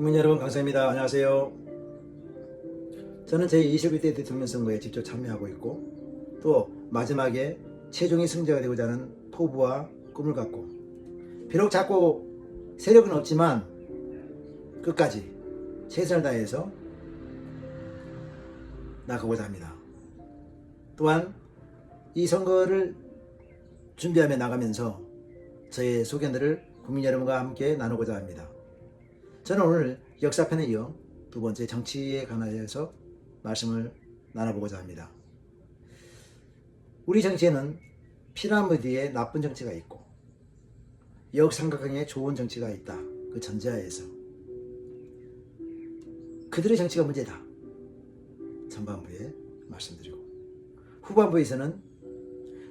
국민 여러분, 강사입니다. 안녕하세요. 저는 제21대 대통령 선거에 직접 참여하고 있고, 또 마지막에 최종의 승자가 되고자 하는 포부와 꿈을 갖고, 비록 작고 세력은 없지만 끝까지 최선을 다해서 나가고자 합니다. 또한 이 선거를 준비하며 나가면서 저의 소견들을 국민 여러분과 함께 나누고자 합니다. 저는 오늘 역사편에 이어 두 번째 정치에 관하여서 말씀을 나눠보고자 합니다. 우리 정치에는 피라미드에 나쁜 정치가 있고 역삼각형에 좋은 정치가 있다. 그 전제하에서 그들의 정치가 문제다. 전반부에 말씀드리고, 후반부에서는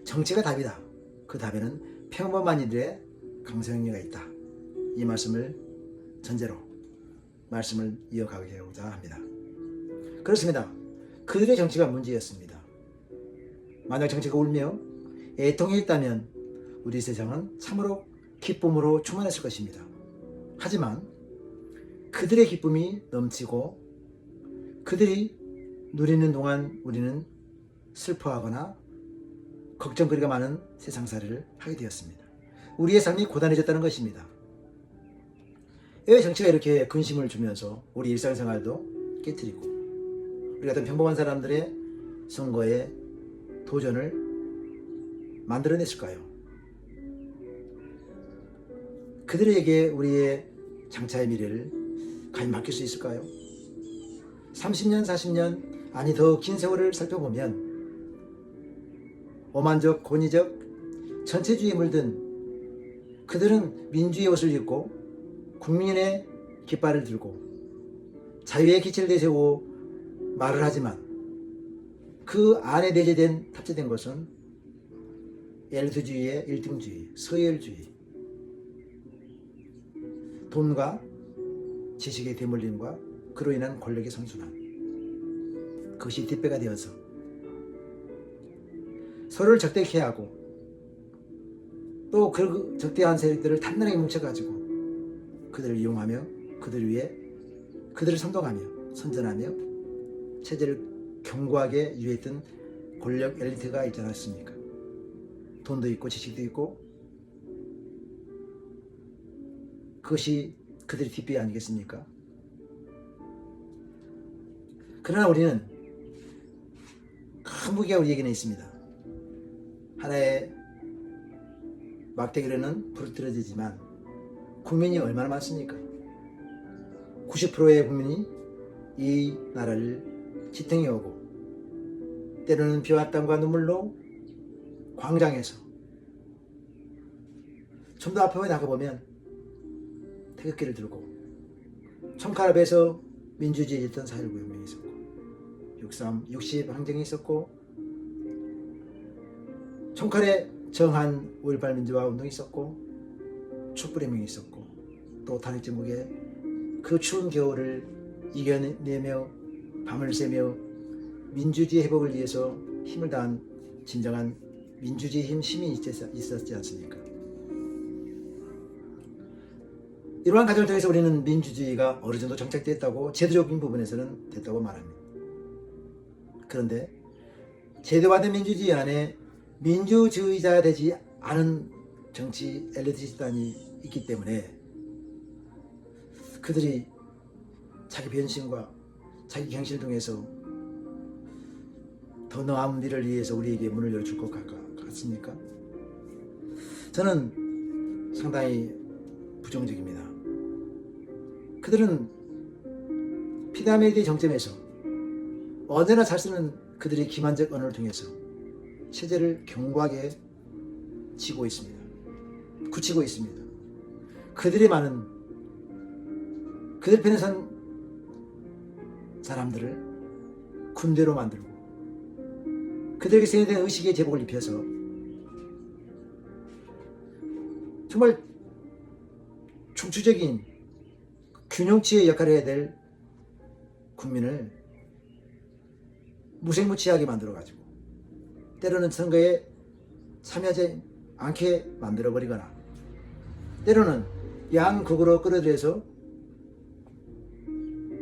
정치가 답이다. 그 답에는 평범한 이들의 강성력이 있다. 이 말씀을 전제로 말씀을 이어가고자 합니다. 그렇습니다. 그들의 정치가 문제였습니다. 만약 정치가 울며 애통이 있다면 우리 세상은 참으로 기쁨으로 충만했을 것입니다. 하지만 그들의 기쁨이 넘치고 그들이 누리는 동안 우리는 슬퍼하거나 걱정거리가 많은 세상살이를 하게 되었습니다. 우리의 삶이 고단해졌다는 것입니다. 왜 정치가 이렇게 근심을 주면서 우리 일상생활도 깨뜨리고 우리 같은 평범한 사람들의 선거에 도전을 만들어냈을까요? 그들에게 우리의 장차의 미래를 과연 맡길 수 있을까요? 30년, 40년, 아니 더 긴 세월을 살펴보면 오만적, 권위적, 전체주의에 물든 그들은 민주의 옷을 입고 국민의 깃발을 들고 자유의 기치를 내세우고 말을 하지만 그 안에 내재된 탑재된 것은 엘리트주의의 1등주의, 서열주의, 돈과 지식의 대물림과 그로 인한 권력의 선순환, 그것이 뒷배가 되어서 서로를 적대케 하고 또 그 적대한 세력들을 단단하게 뭉쳐가지고 그들을 이용하며 그들 위해 그들을 선동하며 선전하며 체제를 견고하게 유지했던 권력 엘리트가 있지 않았습니까? 돈도 있고 지식도 있고 그것이 그들의 뒷배 아니겠습니까? 그러나 우리는 큰 무게가 우리에게는 있습니다. 하나의 막대기로는 부러뜨려지지만 국민이 얼마나 많습니까? 90%의 국민이 이 나라를 지탱해 오고 때로는 피와 땀과 눈물로 광장에서 좀 더 앞에 나가보면 태극기를 들고 총칼 앞에서 민주주의에 있던 4.19 혁명이 있었고 63, 60 항쟁이 있었고 총칼에 정한 5.18 민주화 운동이 있었고 촛불혁명이 있었고 또 탄핵정국의 그 추운 겨울을 이겨내며 밤을 새며 민주주의 회복을 위해서 힘을 다한 진정한 민주주의 힘이 있었지 않습니까? 이러한 과정을 통해서 우리는 민주주의가 어느 정도 정착됐다고 제도적인 부분에서는 됐다고 말합니다. 그런데 제도화된 민주주의 안에 민주주의자가 되지 않은 정치 엘리트 집단이 있기 때문에 그들이 자기 변신과 자기 경신을 통해서 더 나은 미래를 위해서 우리에게 문을 열어줄 것 같습니까? 저는 상당히 부정적입니다. 그들은 피라미드 정점에서 언제나 잘 쓰는 그들의 기만적 언어를 통해서 체제를 견고하게 지고 있습니다. 굳히고 있습니다. 그들이 많은 그들 편에 선 사람들을 군대로 만들고 그들에게 세뇌된 의식의 제복을 입혀서 정말 중추적인 균형치의 역할을 해야 될 국민을 무색무취하게 만들어가지고 때로는 선거에 참여하지 않게 만들어버리거나 때로는 양극으로 끌어들여서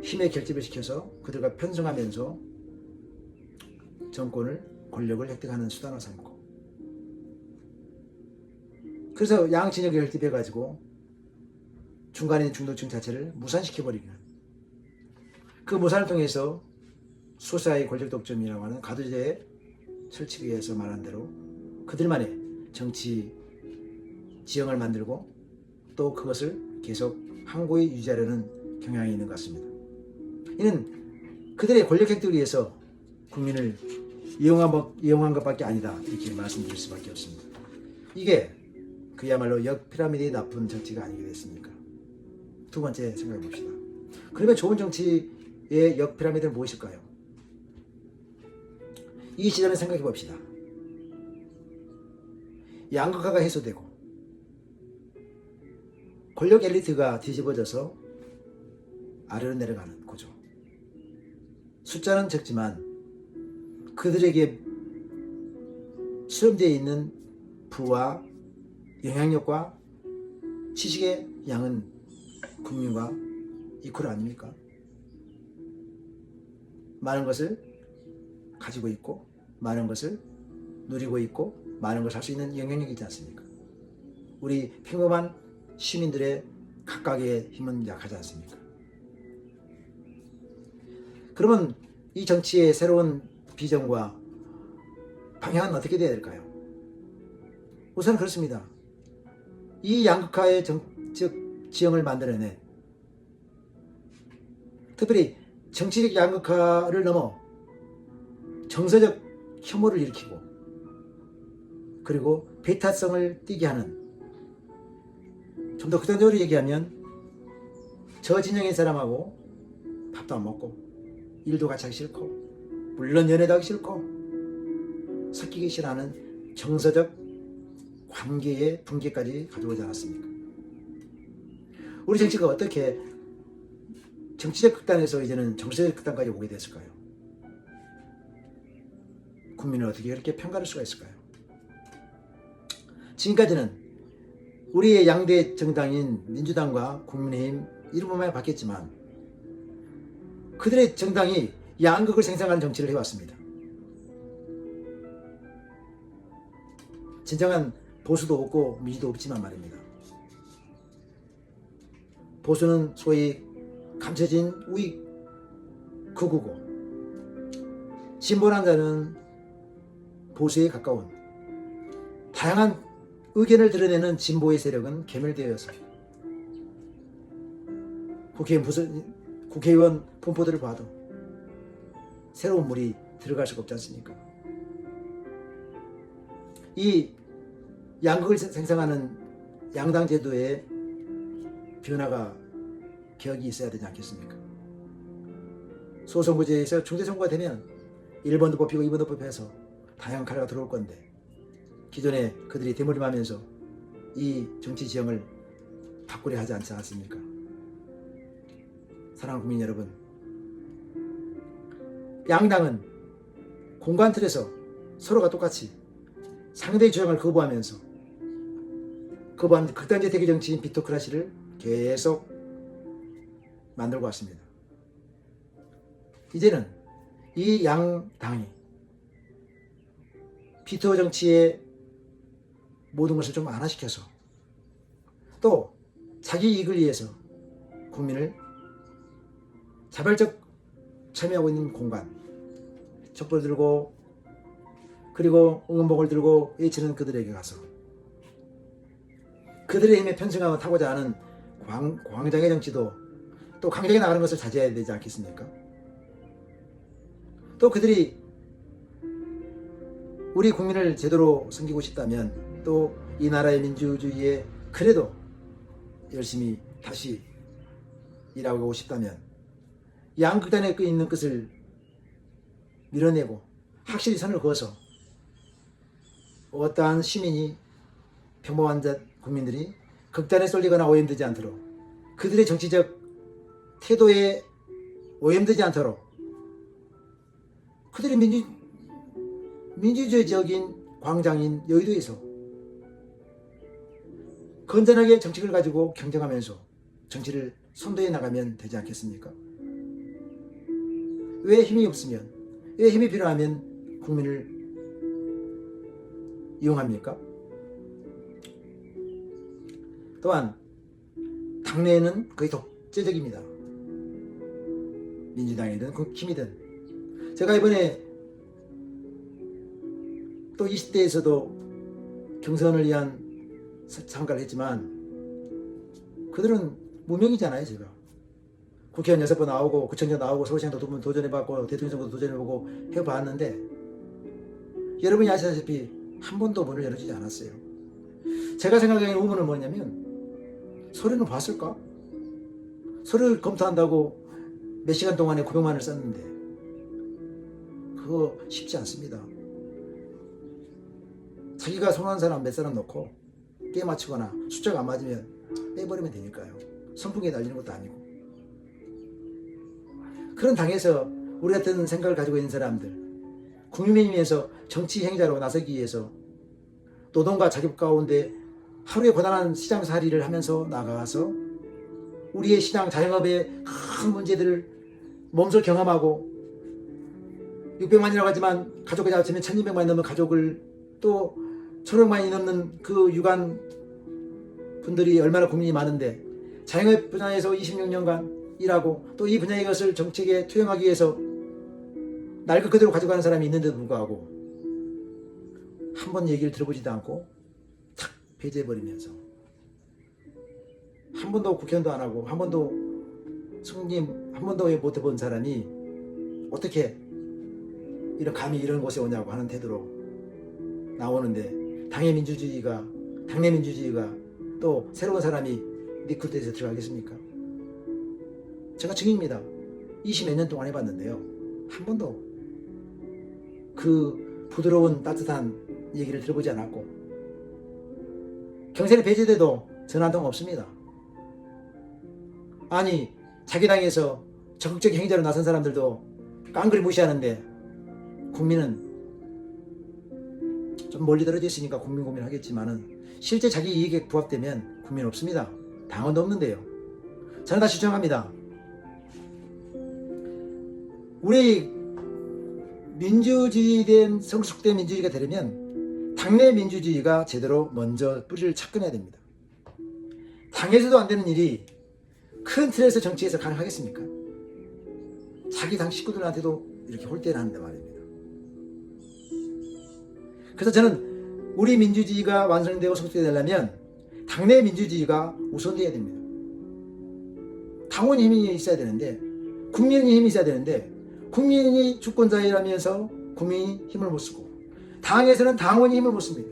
힘의 결집을 시켜서 그들과 편승하면서 정권을, 권력을 획득하는 수단으로 삼고, 그래서 양진영을 결집해가지고 중간에 있는 중도층 자체를 무산시켜버리는, 그 무산을 통해서 소수의 권력 독점이라고 하는 가두제에 설치기 위해서 말한 대로 그들만의 정치 지형을 만들고 또 그것을 계속 항고히 유지하려는 경향이 있는 것 같습니다. 이는 그들의 권력 획득을 위해서 국민을 이용한 것밖에 아니다, 이렇게 말씀드릴 수밖에 없습니다. 이게 그야말로 역피라미드의 나쁜 정치가 아니겠습니까? 두 번째 생각해 봅시다. 그러면 좋은 정치의 역피라미드는 무엇일까요? 이 시점에 생각해 봅시다. 양극화가 해소되고 권력 엘리트가 뒤집어져서 아래로 내려가는 구조. 숫자는 적지만 그들에게 수렴되어 있는 부와 영향력과 지식의 양은 국민과 이퀄 아닙니까? 많은 것을 가지고 있고 많은 것을 누리고 있고 많은 것을 할 수 있는 영향력이 있지 않습니까? 우리 평범한 시민들의 각각의 힘은 약하지 않습니까? 그러면 이 정치의 새로운 비전과 방향은 어떻게 되어야 될까요? 우선 그렇습니다. 이 양극화의 정치적 지형을 만들어내, 특별히 정치적 양극화를 넘어 정서적 혐오를 일으키고 그리고 배타성을 띠게 하는, 좀 더 극단적으로 얘기하면 저 진영의 사람하고 밥도 안 먹고 일도 같이 하기 싫고 물론 연애도 하기 싫고 섞이기 싫어하는 정서적 관계의 붕괴까지 가져오지 않았습니까? 우리 정치가 어떻게 정치적 극단에서 이제는 정서적 극단까지 오게 됐을까요? 국민을 어떻게 그렇게 평가할 수가 있을까요? 지금까지는 우리의 양대 정당인 민주당과 국민의힘 이름만 바뀌었지만 그들의 정당이 양극을 생성하는 정치를 해왔습니다. 진정한 보수도 없고 민주도 없지만 말입니다. 보수는 소위 감춰진 우익 극우고, 진보란 자는 보수에 가까운 다양한 의견을 드러내는 진보의 세력은 괴멸되어서 국회의원 분포들을 봐도 새로운 물이 들어갈 수가 없지 않습니까? 이 양극을 생성하는 양당 제도의 변화가, 개혁이 있어야 되지 않겠습니까? 소선거제에서 중대선거가 되면 1번도 뽑히고 2번도 뽑혀서 다양한 카드가 들어올 건데, 기존에 그들이 대물림하면서 이 정치 지형을 바꾸려 하지 않지 않습니까? 사랑하는 국민 여러분, 양당은 공간 틀에서 서로가 똑같이 상대의 주장을 거부하면서 거부한 극단적 대결 정치인 비토크라시를 계속 만들고 왔습니다. 이제는 이 양당이 비토 정치의 모든 것을 좀 완화시켜서 또 자기 이익을 위해서 국민을 자발적 참여하고 있는 공간, 촛불 들고 그리고 응원봉을 들고 외치는 그들에게 가서 그들의 힘에 편승하고 타고자 하는 광장의 정치도 또 강력히 나가는 것을 자제해야 되지 않겠습니까? 또 그들이 우리 국민을 제대로 섬기고 싶다면, 또 이 나라의 민주주의에 그래도 열심히 다시 일하고 싶다면 양극단에 있는 것을 밀어내고 확실히 선을 그어서 어떠한 시민이, 평범한 국민들이 극단에 쏠리거나 오염되지 않도록, 그들의 정치적 태도에 오염되지 않도록 그들의 민주주의적인 광장인 여의도에서 건전하게 정책을 가지고 경쟁하면서 정치를 선도해 나가면 되지 않겠습니까? 왜 힘이 없으면, 왜 힘이 필요하면 국민을 이용합니까? 또한 당내에는 거의 독재적입니다. 민주당이든 국힘이든. 제가 이번에 또 20대에서도 경선을 위한 참가를 했지만 그들은 무명이잖아요. 제가 국회의원 6번 나오고 구청장 나오고 서울시장도 2번 도전해봤고 대통령 선거도 도전해보고 해봤는데 여러분이 아시다시피 한 번도 문을 열어주지 않았어요. 제가 생각하기에는 의문은 뭐냐면 서류는 봤을까? 서류를 검토한다고 몇 시간 동안에 900만 원을 썼는데 그거 쉽지 않습니다. 자기가 선호하는 사람 몇 사람 넣고 깨 맞추거나 숫자가 안 맞으면 빼버리면 되니까요. 선풍기에 날리는 것도 아니고. 그런 당에서 우리 같은 생각을 가지고 있는 사람들, 국민을 위해서 정치 행자로 나서기 위해서 노동과 자급 가운데 하루에 고단한 시장살이를 하면서 나가서 우리의 시장 자영업의 큰 문제들을 몸소 경험하고 600만이라고 하지만 가족을 합치면 1200만이 넘는 가족을 또 1500만이 넘는 그 유관 분들이 얼마나 고민이 많은데 자영업 분야에서 26년간 일하고 또 이 분야의 것을 정책에 투영하기 위해서 날 것 그대로 가져가는 사람이 있는데도 불구하고 한 번 얘기를 들어보지도 않고 탁 배제해버리면서 한 번도 국회의원도 안 하고 한 번도 승님 한 번도 못 해본 사람이 어떻게 이런 감히 이런 곳에 오냐고 하는 태도로 나오는데 당내 민주주의가 또 새로운 사람이 리크루트에서 들어가겠습니까? 제가 증인입니다. 20몇 년 동안 해봤는데요. 한 번도 그 부드러운 따뜻한 얘기를 들어보지 않았고 경선에 배제돼도 전화 한 통 없습니다. 아니 자기 당에서 적극적인 행자로 나선 사람들도 깡그리 무시하는데 국민은 좀 멀리 떨어져 있으니까 국민 고민하겠지만은 실제 자기 이익에 부합되면 국민 없습니다. 당원도 없는데요. 저는 다시 주장합니다. 우리 민주주의된 성숙된 민주주의가 되려면 당내 민주주의가 제대로 먼저 뿌리를 착근해야 됩니다. 당에서도 안 되는 일이 큰 틀에서 정치에서 가능하겠습니까? 자기 당 식구들한테도 이렇게 홀대를 하는데 말입니다. 그래서 저는 우리 민주주의가 완성되고 성숙되려면 당내 민주주의가 우선돼야 됩니다. 당원이 힘이 있어야 되는데 국민이 힘이 있어야 되는데 국민이 주권자이라면서 국민이 힘을 못 쓰고 당에서는 당원이 힘을 못 씁니다.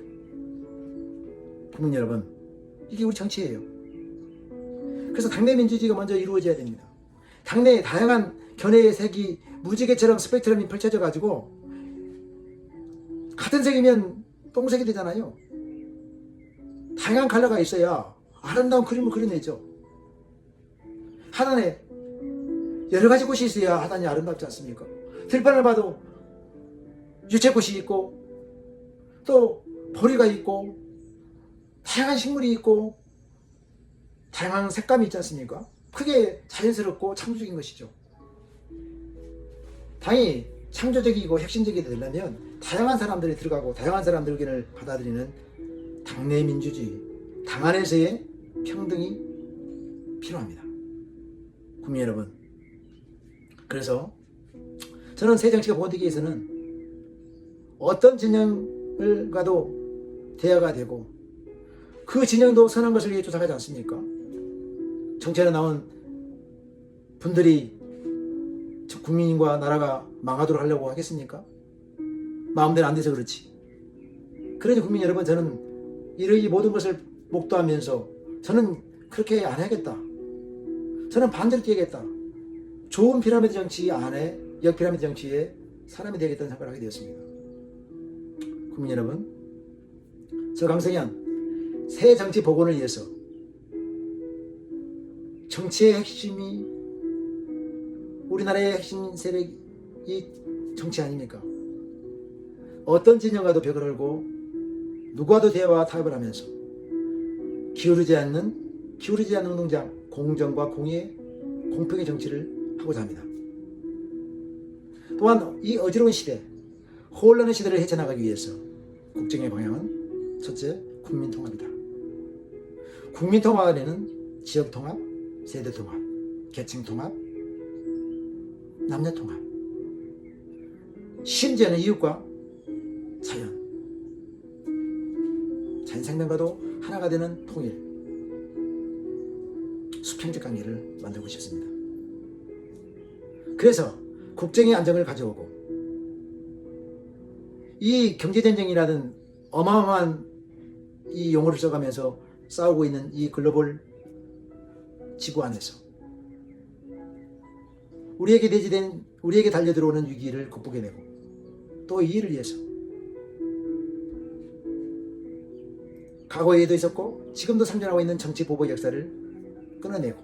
국민 여러분, 이게 우리 정치예요. 그래서 당내 민주주의가 먼저 이루어져야 됩니다. 당내에 다양한 견해의 색이 무지개처럼 스펙트럼이 펼쳐져 가지고 같은 색이면 똥색이 되잖아요. 다양한 컬러가 있어야 아름다운 그림을 그려내죠. 하단에 여러 가지 꽃이 있어야 하단이 아름답지 않습니까? 들판을 봐도 유채꽃이 있고 또 보리가 있고 다양한 식물이 있고 다양한 색감이 있지 않습니까? 그게 자연스럽고 창조적인 것이죠. 당이 창조적이고 혁신적이 되려면 다양한 사람들이 들어가고 다양한 사람들 의견을 받아들이는 당내 민주주의, 당 안에서의 평등이 필요합니다. 국민 여러분, 그래서 저는 새 정치가 보건되기 위해서는 어떤 진영을 가도 대화가 되고 그 진영도 선한 것을 위해 쫓아가지 않습니까? 정치에 나온 분들이 국민과 나라가 망하도록 하려고 하겠습니까? 마음대로 안 돼서 그렇지. 그러니 국민 여러분, 저는 이 모든 것을 목도하면서 저는 그렇게 안 해야겠다. 저는 반대로 뛰어야겠다. 좋은 피라미드 정치 안에 역피라미드 정치에 사람이 되겠다는 생각을 하게 되었습니다. 국민 여러분, 저 강성현 새 정치 복원을 위해서 정치의 핵심이 우리나라의 핵심 세력이 정치 아닙니까? 어떤 진영과도 벽을 걸고 누구와도 대화와 타협을 하면서 기울이지 않는 운동장, 공정과 공의, 공평의 정치를 하고자 합니다. 또한 이 어지러운 시대, 혼란의 시대를 헤쳐나가기 위해서 국정의 방향은 첫째, 국민통합이다. 국민통합 안에는 지역통합, 세대통합, 계층통합, 남녀통합, 심지어는 이웃과 자연 생명과도 하나가 되는 통일, 수평적 관계를 만들고 싶습니다. 그래서 국정의 안정을 가져오고 이 경제전쟁이라는 어마어마한 이 용어를 써가면서 싸우고 있는 이 글로벌 지구 안에서 우리에게 달려들어오는 위기를 극복해내고 또 이 일을 위해서 과거에도 있었고 지금도 상존하고 있는 정치 보복 역사를 끊어내고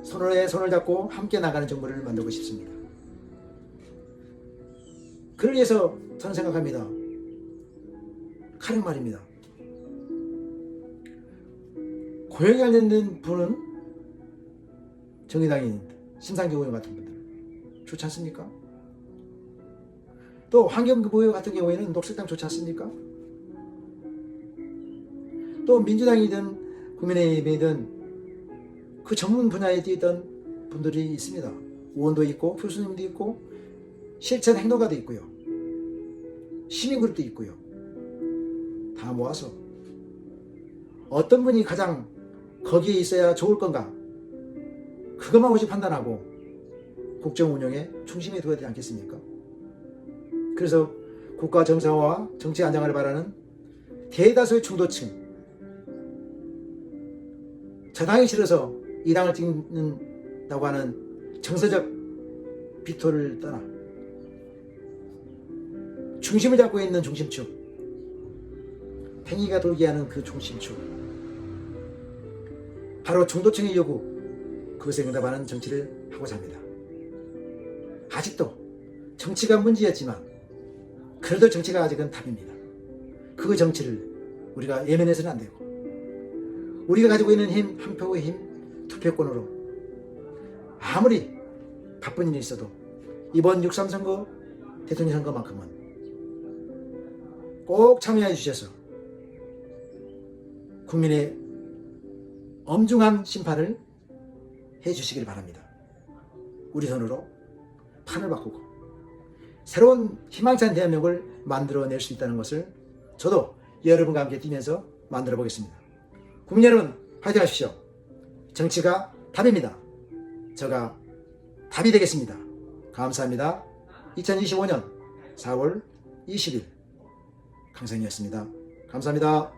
손에 손을 잡고 함께 나가는 정부를 만들고 싶습니다. 그를 위해서 저는 생각합니다. 가령 말입니다. 고용이 관련된 분은 정의당인 심상정 의원 같은 분들 좋지 않습니까? 또 환경부의 같은 경우에는 녹색당 좋지 않습니까? 또 민주당이든 국민의힘이든 그 전문 분야에 뛰었던 분들이 있습니다. 의원도 있고 교수님도 있고 실천 행동가도 있고요. 시민그룹도 있고요. 다 모아서 어떤 분이 가장 거기에 있어야 좋을 건가 그것만 오직 판단하고 국정 운영에 중심에 둬야 되지 않겠습니까? 그래서 국가 정상화와 정치 안정화를 바라는 대다수의 중도층, 저당이 싫어서 이 당을 찍는다고 하는 정서적 비토를 떠나 중심을 잡고 있는 중심축, 팽이가 돌게 하는 그 중심축, 바로 중도층의 요구, 그것에 응답하는 정치를 하고자 합니다. 아직도 정치가 문제였지만 그래도 정치가 아직은 답입니다. 그 정치를 우리가 예면해서는 안 되고 우리가 가지고 있는 힘, 한 표의 힘, 투표권으로 아무리 바쁜 일이 있어도 이번 6.3 선거, 대통령 선거만큼은 꼭 참여해 주셔서 국민의 엄중한 심판을 해 주시길 바랍니다. 우리 손으로 판을 바꾸고 새로운 희망찬 대한민국을 만들어낼 수 있다는 것을 저도 여러분과 함께 뛰면서 만들어 보겠습니다. 국민 여러분 화이팅 하십시오. 정치가 답입니다. 제가 답이 되겠습니다. 감사합니다. 2025년 4월 20일 강성이었습니다. 감사합니다.